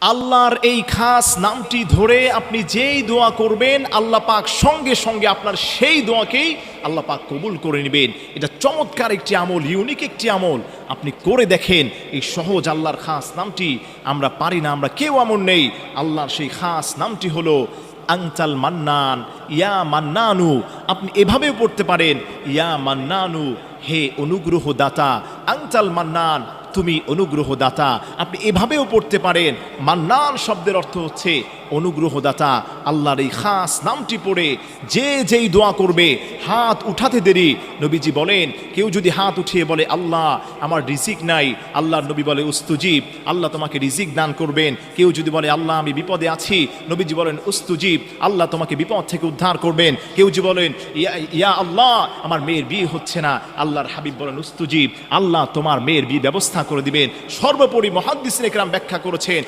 আল্লাহর এই খাস নামটি ধরে আপনি যেই দোয়া করবেন আল্লাহ পাক সঙ্গে সঙ্গে আপনার সেই দোয়াকেই আল্লাহ পাক কবুল করে নেবেন। এটা চমৎকার একটি আমল, ইউনিক একটি আমল। আপনি করে দেখেন এই সহজ আল্লাহর খাস নামটি। আমরা পারি না, আমরা কেউ এমন নেই। আল্লাহর সেই খাস নামটি হলো আনতাল মান্নান, ইয়া মান্নানু। আপনি এভাবেও পড়তে পারেন, ইয়া মান্নানু, হে অনুগ্রহ দাতা। আনতাল মান্নান, তুমি অনুগ্রহ দাতা। আপনি এভাবেও পড়তে পারেন। মান্নান শব্দের অর্থ হচ্ছে অনুগ্রহদাতা। আল্লাহর এই খাস নামটি পড়ে যে যেই দোয়া করবে, হাত উঠাতে দেরি। নবীজি বলেন, কেউ যদি হাত উঠিয়ে বলে আল্লাহ আমার রিজিক নাই, আল্লাহর নবী বলে উস্তুজিব, আল্লাহ তোমাকে রিজিক দান করবেন। কেউ যদি বলে আল্লাহ আমি বিপদে আছি, নবীজি বলেন উস্তুজিব, আল্লাহ তোমাকে বিপদ থেকে উদ্ধার করবেন। কেউ যদি বলেন ইয়া আল্লাহ আমার মেয়ের বিয়ে হচ্ছে না, আল্লাহর হাবিব বলেন উস্তুজিব, আল্লাহ তোমার মেয়ের বিয়ে ব্যবস্থা করে দিবেন। সর্বোপরি মুহাদ্দিসিনে কেরাম ব্যাখ্যা করেছেন